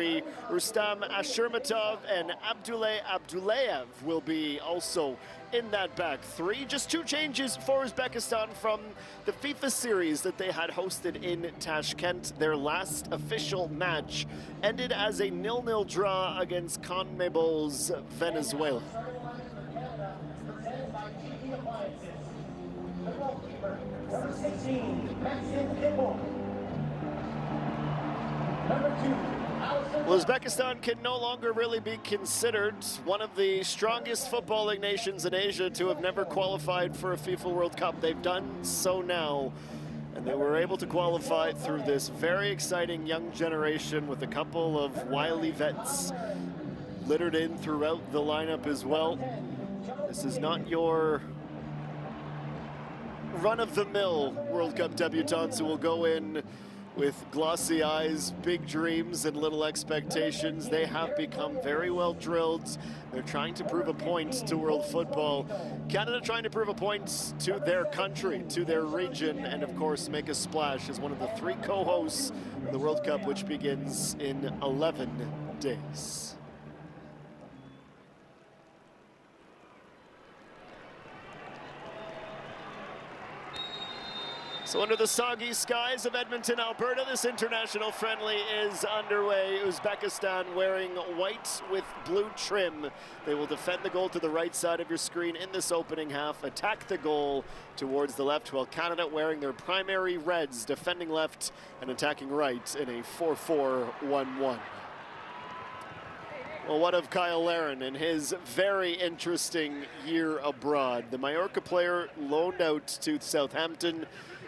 3. Rustam Ashurmatov and Abdulay Abdullayev will be also in that back 3. Just 2 changes for Uzbekistan from the FIFA series that they had hosted in Tashkent. Their last official match ended as a 0-0 draw against CONMEBOL's Venezuela. Well, Uzbekistan can no longer really be considered one of the strongest footballing nations in Asia to have never qualified for a FIFA World Cup. They've done so now, and they were able to qualify through this very exciting young generation with a couple of wily vets littered in throughout the lineup as well. This is not your run-of-the-mill World Cup debutants who will go in with glossy eyes, big dreams, and little expectations. They have become very well drilled. They're trying to prove a point to world football. Canada trying to prove a point to their country, to their region, and of course make a splash as one of the 3 co-hosts of the World Cup, which begins in 11 days. So under the soggy skies of Edmonton, Alberta, this international friendly is underway. Uzbekistan wearing white with blue trim. They will defend the goal to the right side of your screen in this opening half, attack the goal towards the left, while Canada wearing their primary reds, defending left and attacking right in a 4-4-1-1. Well, what of Kyle Larin and his very interesting year abroad? The Mallorca player loaned out to Southampton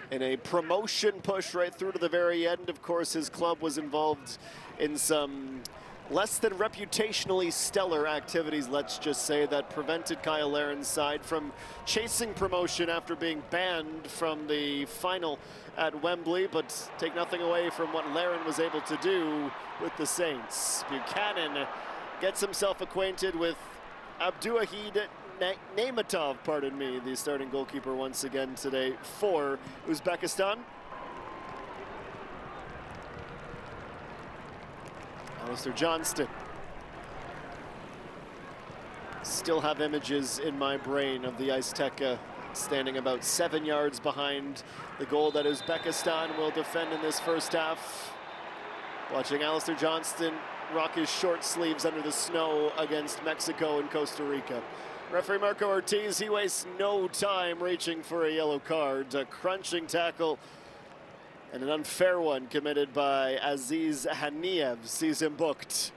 in a promotion push right through to the very end. Of course, his club was involved in some less than reputationally stellar activities, let's just say, that prevented Kyle Larin's side from chasing promotion after being banned from the final at Wembley. But take nothing away from what Larin was able to do with the Saints. Buchanan gets himself acquainted with Abduahid Naimatov, pardon me, the starting goalkeeper once again today for Uzbekistan. Alistair Johnston. Still have images in my brain of the Azteca standing about 7 yards behind the goal that Uzbekistan will defend in this first half. Watching Alistair Johnston rock his short sleeves under the snow against Mexico and Costa Rica. Referee Marco Ortiz, he wastes no time reaching for a yellow card. A crunching tackle and an unfair one committed by Aziz Haniev sees him booked.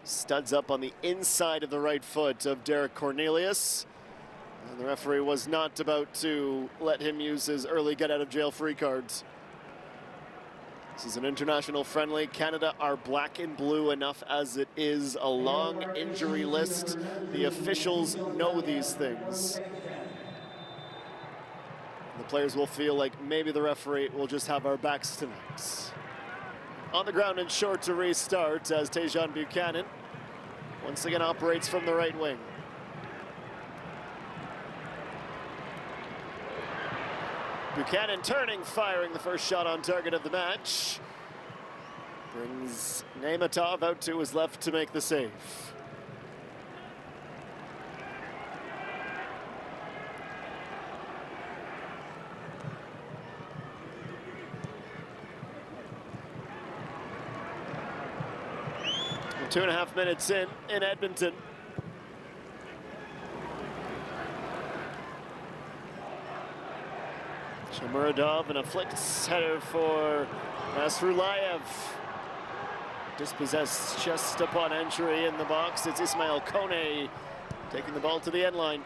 Studs up on the inside of the right foot of Derek Cornelius. And the referee was not about to let him use his early get-out-of-jail-free cards. This is an international friendly. Canada are black and blue enough as it is. A long injury list. The officials know these things. The players will feel like maybe the referee will just have our backs tonight. On the ground and short to restart as Tajon Buchanan once again operates from the right wing. Buchanan turning, firing the first shot on target of the match. Brings Naimatov out to his left to make the save. Well, 2.5 minutes in Edmonton. Shamuradov and a flicked header for Nasrullayev. Dispossessed just upon entry in the box. It's Ismail Kone taking the ball to the end line.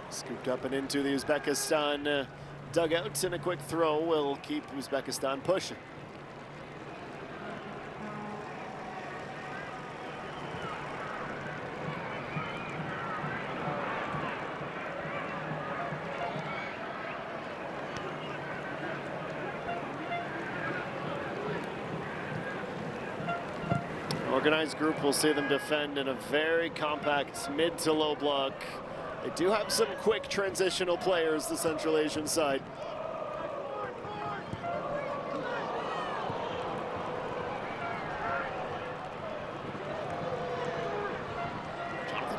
Scooped up and into the Uzbekistan dugout, and a quick throw will keep Uzbekistan pushing. Organized group will see them defend in a very compact mid to low block. They do have some quick transitional players, the Central Asian side.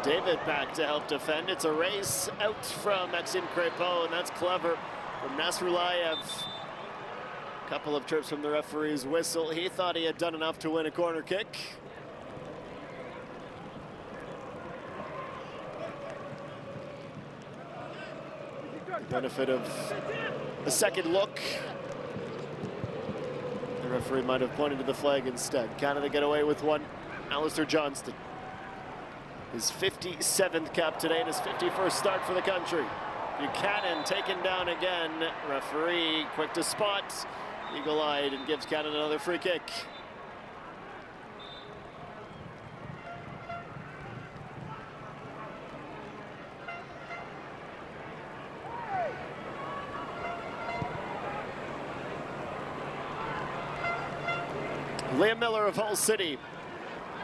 David back to help defend. It's a race out from Maxime Crépeau, and that's clever from Nasrullayev. Couple of trips from the referee's whistle. He thought he had done enough to win a corner kick. The benefit of a second look. The referee might have pointed to the flag instead. Canada get away with one. Alistair Johnston. His 57th cap today and his 51st start for the country. Buchanan taken down again. Referee quick to spot. Eagle-eyed and gives Canada another free kick. Liam Miller of Hull City.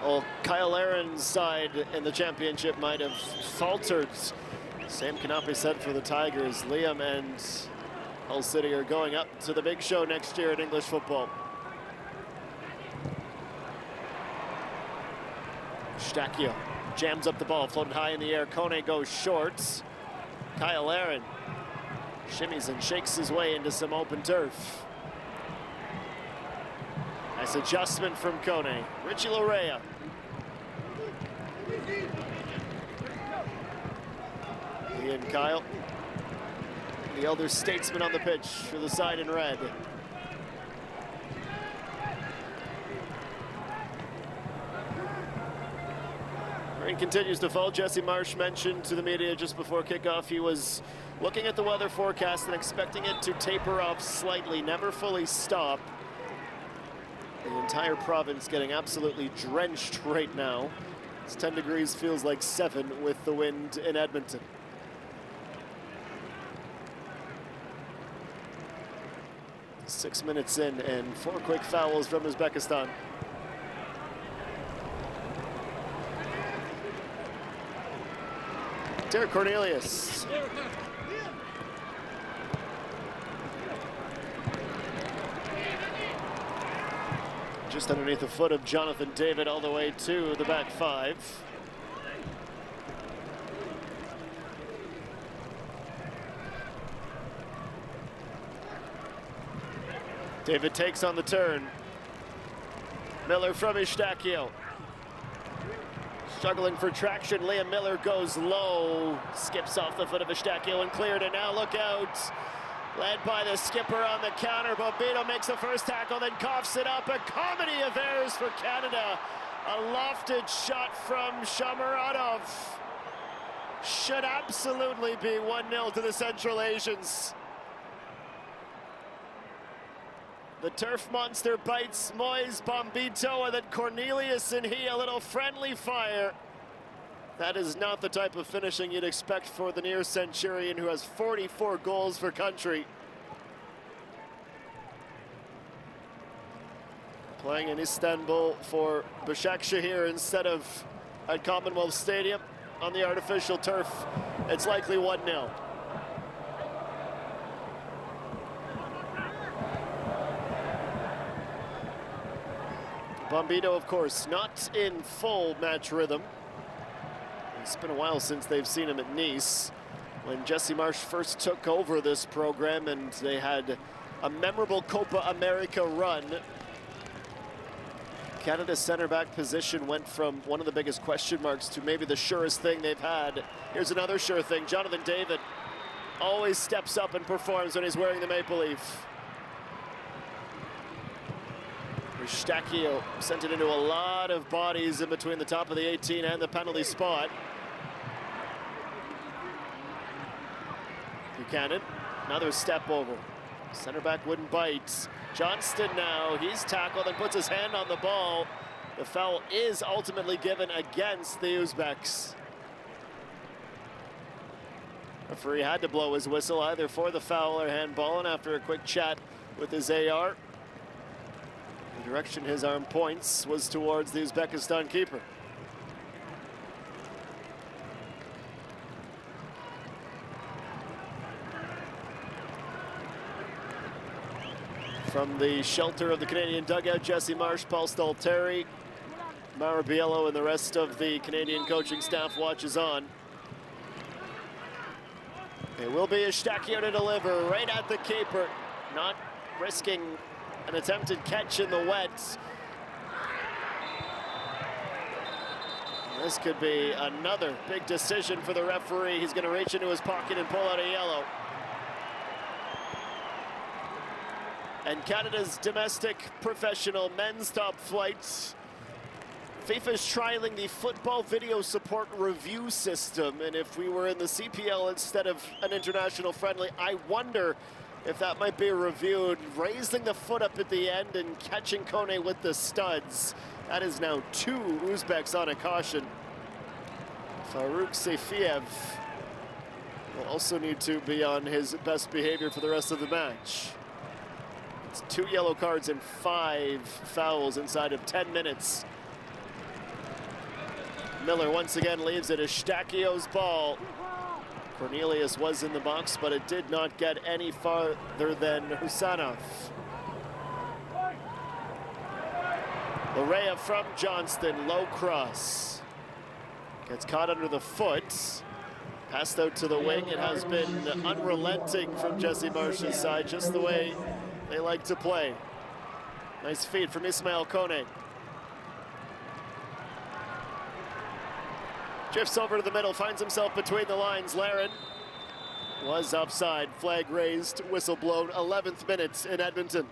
Well, Kyle Aaron's side in the championship might have faltered. Same cannot be said for the Tigers. Liam and Hull City are going up to the big show next year in English football. Stakio jams up the ball, floated high in the air. Kone goes short. Kyle Aaron shimmies and shakes his way into some open turf. Nice adjustment from Kone. Richie Larea. He and Kyle, the elder statesman on the pitch for the side in red. Rain continues to fall. Jesse Marsh mentioned to the media just before kickoff he was looking at the weather forecast and expecting it to taper off slightly, never fully stop. The entire province getting absolutely drenched right now. It's 10 degrees, feels like 7 with the wind in Edmonton. Six minutes in and 4 quick fouls from Uzbekistan. Derek Cornelius. Just underneath the foot of Jonathan David all the way to the back 5. David takes on the turn. Miller from Istakio. Struggling for traction. Liam Miller goes low. Skips off the foot of Istakio and cleared. And now look out. Led by the skipper on the counter. Bombito makes the first tackle, then coughs it up. A comedy of errors for Canada. A lofted shot from Shomurodov. Should absolutely be 1-0 to the Central Asians. The turf monster bites Moise Bombito, and then Cornelius and he a little friendly fire. That is not the type of finishing you'd expect for the near centurion who has 44 goals for country. Playing in Istanbul for Başakşehir instead of at Commonwealth Stadium on the artificial turf. It's likely 1-0. Bombito, of course, not in full match rhythm. It's been a while since they've seen him at Nice, when Jesse Marsh first took over this program and they had a memorable Copa America run. Canada's center back position went from one of the biggest question marks to maybe the surest thing they've had. Here's another sure thing. Jonathan David always steps up and performs when he's wearing the maple leaf. Stakio sent it into a lot of bodies in between the top of the 18 and the penalty spot. Buchanan, another step over. Center back wouldn't bite. Johnston now, he's tackled and puts his hand on the ball. The foul is ultimately given against the Uzbeks. Referee had to blow his whistle either for the foul or handball, and after a quick chat with his AR, the direction his arm points was towards the Uzbekistan keeper. From the shelter of the Canadian dugout, Jesse Marsh, Paul Stalteri, Marabiello and the rest of the Canadian coaching staff watches on. It will be Eustáquio to deliver right at the keeper, not risking an attempted catch in the wet. This could be another big decision for the referee. He's going to reach into his pocket and pull out a yellow. And Canada's domestic professional men's top flight. FIFA's trialing the football video support review system, and if we were in the CPL instead of an international friendly, I wonder if that might be reviewed. Raising the foot up at the end and catching Kone with the studs. That is now 2 Uzbeks on a caution. Farouk Sefiev will also need to be on his best behavior for the rest of the match. It's 2 yellow cards and 5 fouls inside of 10 minutes. Miller once again leaves it. Eustáquio's ball. Cornelius was in the box, but it did not get any farther than Husanov. Larea from Johnston, low cross. Gets caught under the foot. Passed out to the wing. It has been unrelenting from Jesse Marsh's side, just the way they like to play. Nice feed from Ismail Kone. Drifts over to the middle, finds himself between the lines. Laren was offside. Flag raised, whistle blown. 11th minute in Edmonton.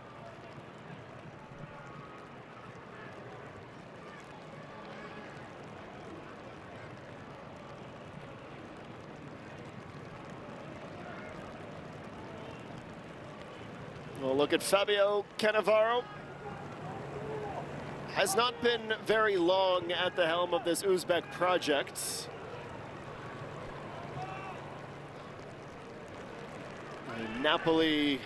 We'll look at Fabio Cannavaro. Has not been very long at the helm of this Uzbek project. A Napoli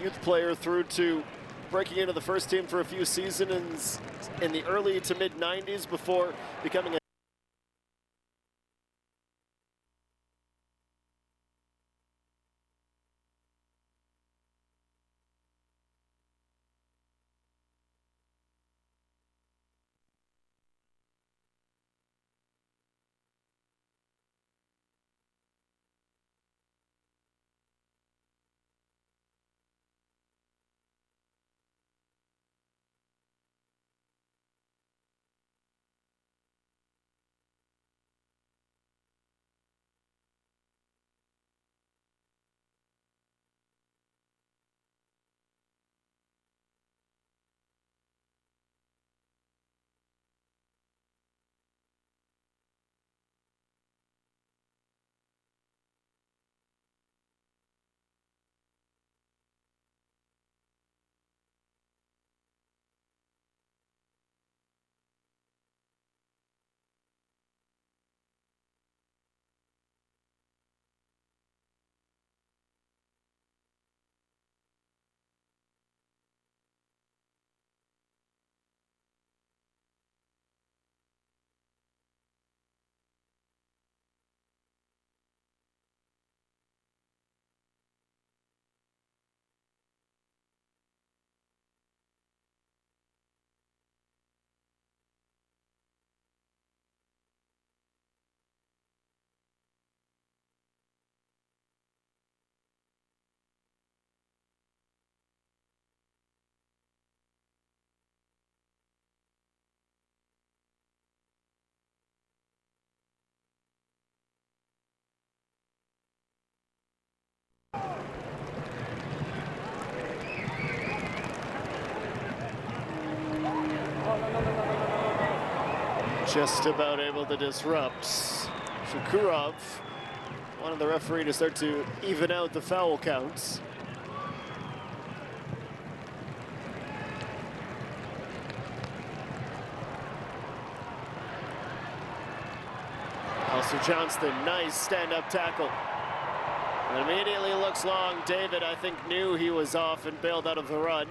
youth player through to breaking into the first team for a few seasons in the early to mid-90s before becoming a just about able to disrupt. Shukurov wanted the referee to start to even out the foul counts. Also Johnston, nice stand-up tackle. And immediately looks long. David, I think, knew he was off and bailed out of the run.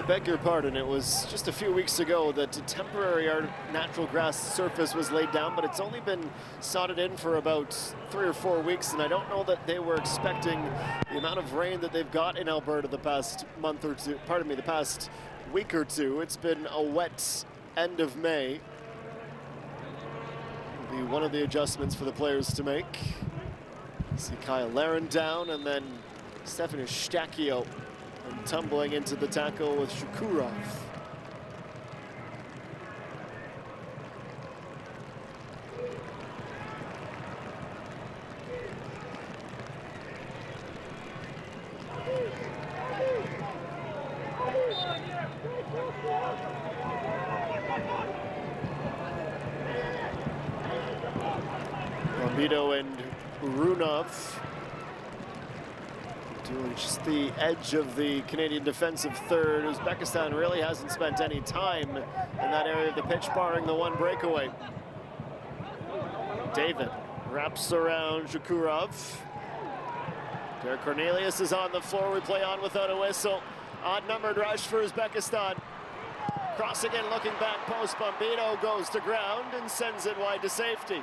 I beg your pardon, it was just a few weeks ago that a temporary natural grass surface was laid down, but it's only been sodded in for about 3 or 4 weeks, and I don't know that they were expecting the amount of rain that they've got in Alberta the past month or two, the past week or two. It's been a wet end of May. Will be one of the adjustments for the players to make. See Kyle Laren down, and then Stefan Eustaquio tumbling into the tackle with Shukurov. Bombito and Runov doing just the edge of the Canadian defensive third. Uzbekistan really hasn't spent any time in that area of the pitch, barring the one breakaway. David wraps around Shukurov. Derek Cornelius is on the floor. We play on without a whistle. Odd-numbered rush for Uzbekistan. Crossing in, looking back post. Bombito goes to ground and sends it wide to safety.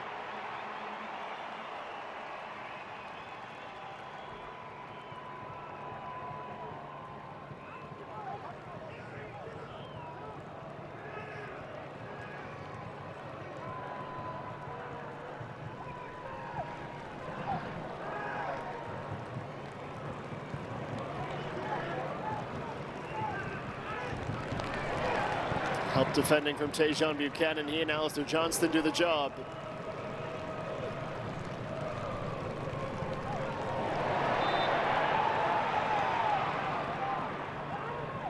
Help defending from Tajon Buchanan. He and Alistair Johnston do the job.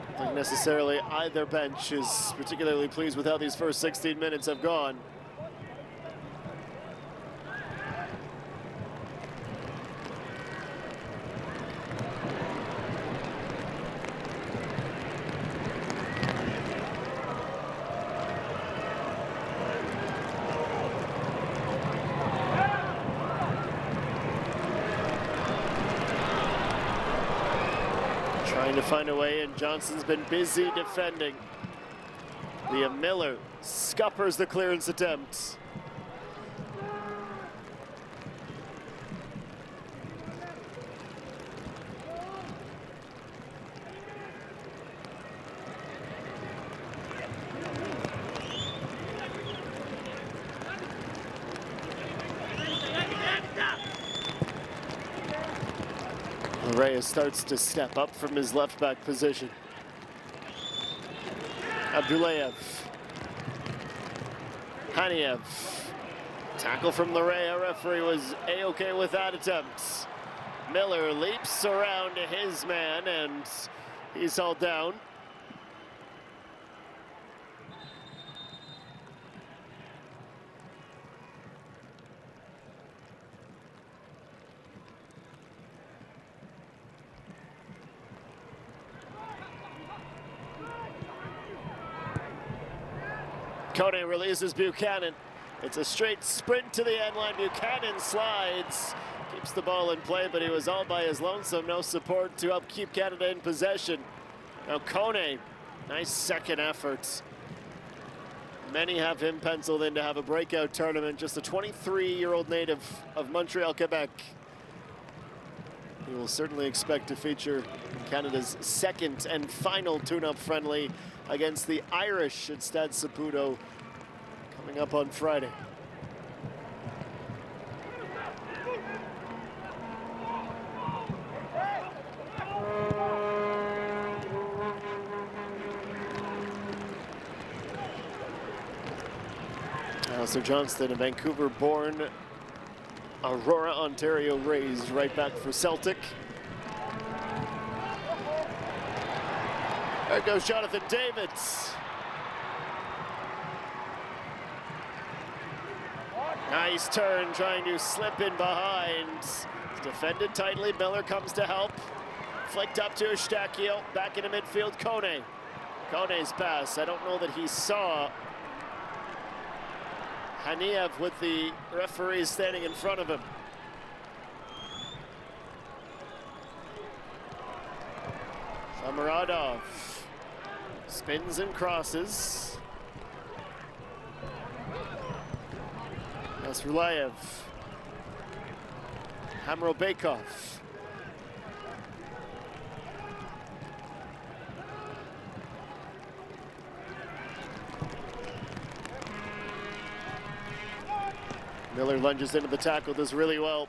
I don't think necessarily either bench is particularly pleased with how these first 16 minutes have gone. Trying to find a way, and Johnson's been busy defending. Liam Miller scuppers the clearance attempt. Reyes starts to step up from his left back position. Abdullayev. Haniev. Tackle from Larea. Referee was A-okay with that attempt. Miller leaps around to his man, and he's hauled down. Kone releases Buchanan. It's a straight sprint to the end line. Buchanan slides, keeps the ball in play, but he was all by his lonesome. No support to help keep Canada in possession. Now Kone, nice second effort. Many have him penciled in to have a breakout tournament. Just a 23-year-old native of Montreal, Quebec. We will certainly expect to feature Canada's second and final tune-up friendly against the Irish at Stade Saputo coming up on Friday. Alistair Johnston, a Vancouver-born, Aurora, Ontario raised right back for Celtic. There goes Jonathan Davids. Nice turn, trying to slip in behind. Defended tightly, Miller comes to help. Flicked up to Eustaquio, back into midfield, Kone. Kone's pass, I don't know that he saw Haniev with the referee standing in front of him. Samaradov. Spins and crosses. Nasrulayev. Hamrobekov. Miller lunges into the tackle, does really well.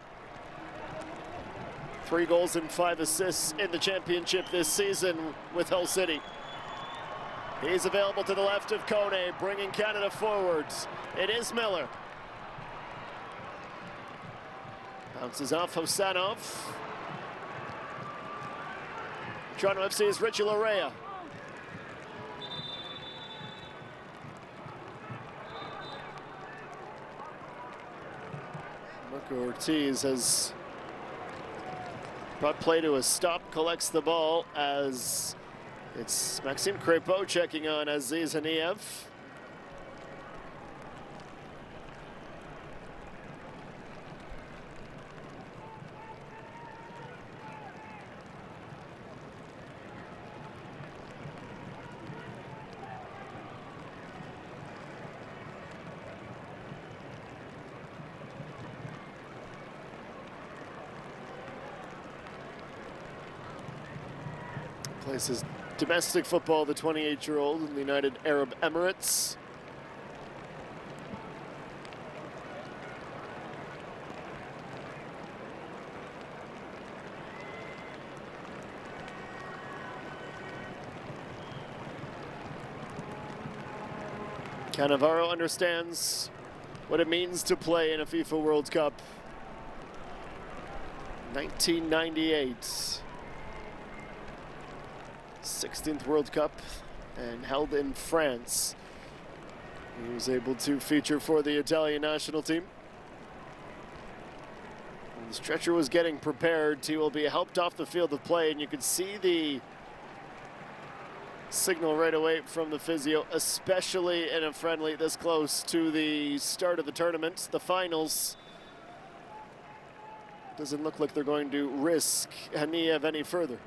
3 goals and 5 assists in the championship this season with Hull City. He's available to the left of Kone, bringing Canada forwards. It is Miller. Bounces off Hosanov. Toronto FC's Richie Larea. Marco Ortiz has brought play to a stop, collects the ball as it's Maxime Crépeau checking on Aziz Haniev. Plays his domestic football, the 28-year-old in the United Arab Emirates. Cannavaro understands what it means to play in a FIFA World Cup. 1998. 16th World Cup and held in France. He was able to feature for the Italian national team. When the stretcher was getting prepared, he will be helped off the field of play, and you could see the signal right away from the physio, especially in a friendly this close to the start of the tournament, the finals. Doesn't look like they're going to risk Haniev any further.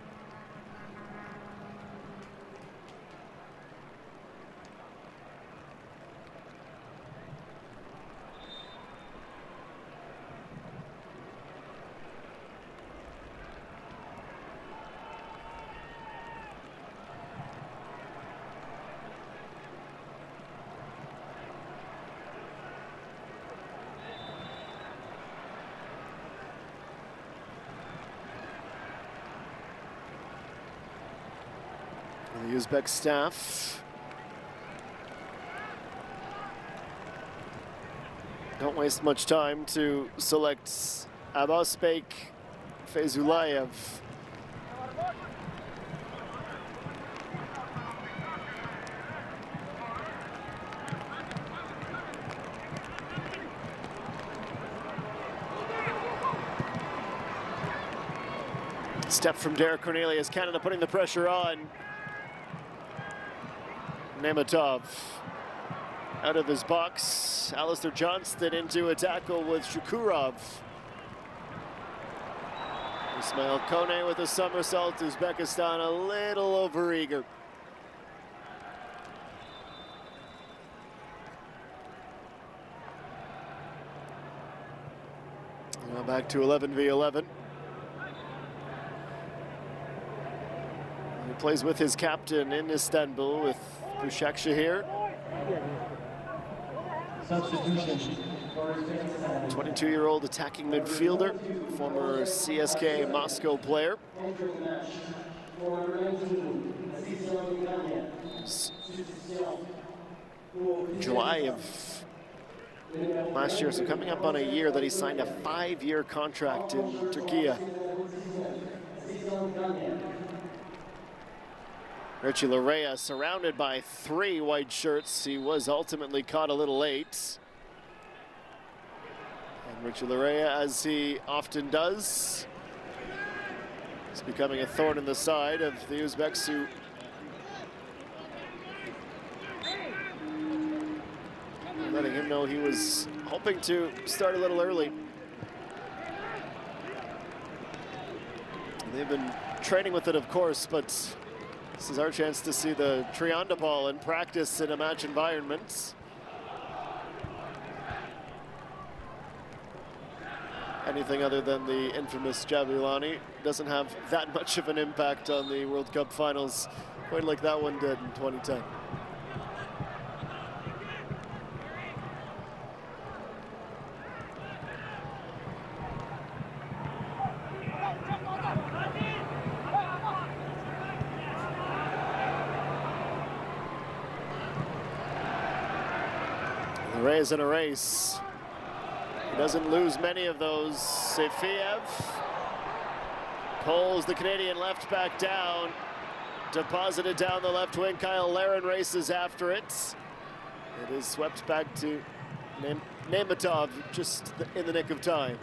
The Uzbek staff don't waste much time to select Abbasbek Feyzulayev. Step from Derek Cornelius, Canada putting the pressure on. Nematov out of his box. Alistair Johnston into a tackle with Shukurov. Ismail Kone with a somersault. Uzbekistan a little overeager. Now back to 11v11. He plays with his captain in Istanbul with Bushak Shahir. 22-year-old attacking midfielder, former CSK Moscow player. July of last year, so coming up on a year that he signed a 5-year contract in Turkey. Richie Larea surrounded by 3 white shirts. He was ultimately caught a little late. And Richie Larea, as he often does, is becoming a thorn in the side of the Uzbeks, who letting him know he was hoping to start a little early. They've been training with it, of course, but This is our chance to see the Trianda ball in practice in a match environment. Anything other than the infamous Jabulani doesn't have that much of an impact on the World Cup finals, quite like that one did in 2010. The Rays in a race. He doesn't lose many of those. Sefiev pulls the Canadian left back down, deposited down the left wing. Kyle Larin races after it. It is swept back to Nematov just in the nick of time.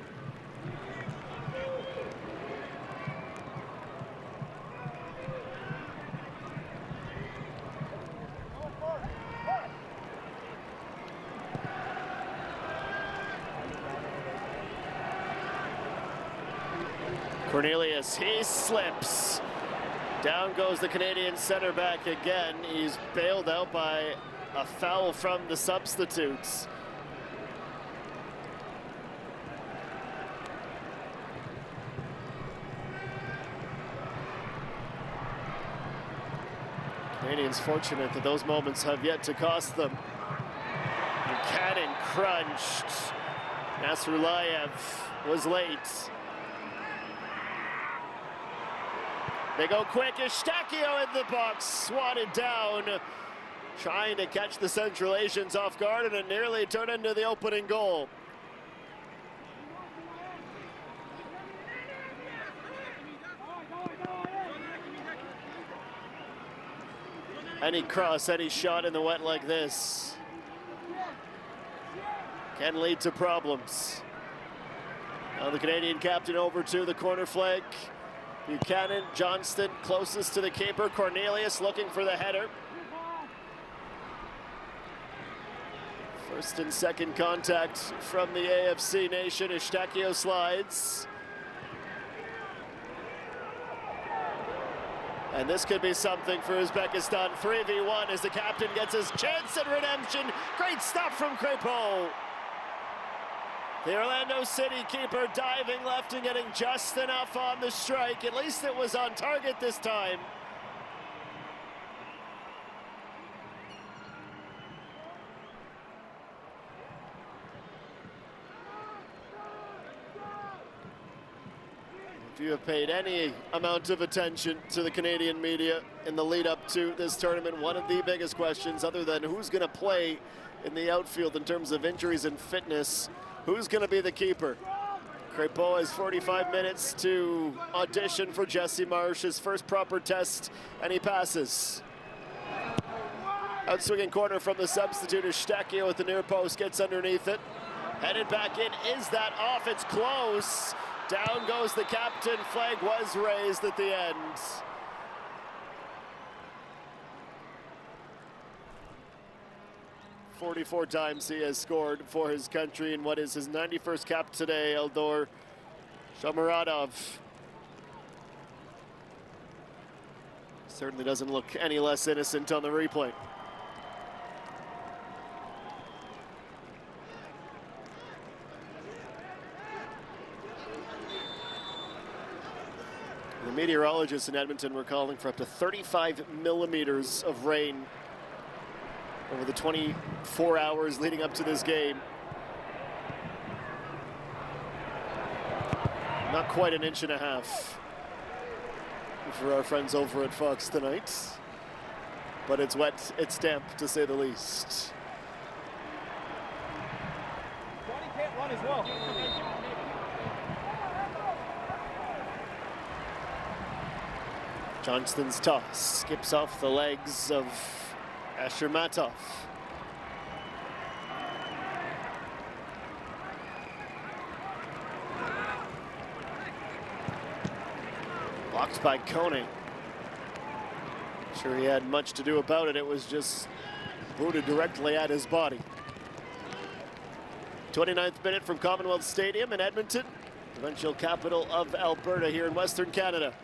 Cornelius, he slips. Down goes the Canadian center back again. He's bailed out by a foul from the substitutes. Canadians fortunate that those moments have yet to cost them. Buchanan crunched. Nasrulayev was late. They go quick. Eustaquio in the box, swatted down, trying to catch the Central Asians off guard, and it nearly turned into the opening goal. Any cross, any shot in the wet like this can lead to problems. Now the Canadian captain over to the corner flag. Buchanan, Johnston closest to the keeper. Cornelius looking for the header. First and second contact from the AFC nation. Eustaquio slides. And this could be something for Uzbekistan. 3v1 as the captain gets his chance at redemption. Great stop from Crepeau. The Orlando City keeper diving left and getting just enough on the strike. At least it was on target this time. If you have paid any amount of attention to the Canadian media in the lead up to this tournament, one of the biggest questions, other than who's going to play in the outfield in terms of injuries and fitness, who's going to be the keeper? Crepeau has 45 minutes to audition for Jesse Marsh, his first proper test, and he passes. Outswinging corner from the substitute. Eustaquio at the near post gets underneath it. Headed back in. Is that off? It's close. Down goes the captain. Flag was raised at the end. "44 times he has scored for his country in what is his 91st cap today, Eldor Shomurodov. Certainly doesn't look any less innocent on the replay. The meteorologists in Edmonton were calling for up to 35 millimeters of rain over the 24 hours leading up to this game. Not quite an inch and a half for our friends over at Fox tonight, but it's wet, it's damp to say the least. Johnny can't run as well. Johnston's toss skips off the legs of Ashurmatov. Blocked by Koning. Sure he had much to do about it. It was just booted directly at his body. 29th minute from Commonwealth Stadium in Edmonton, provincial capital of Alberta here in Western Canada.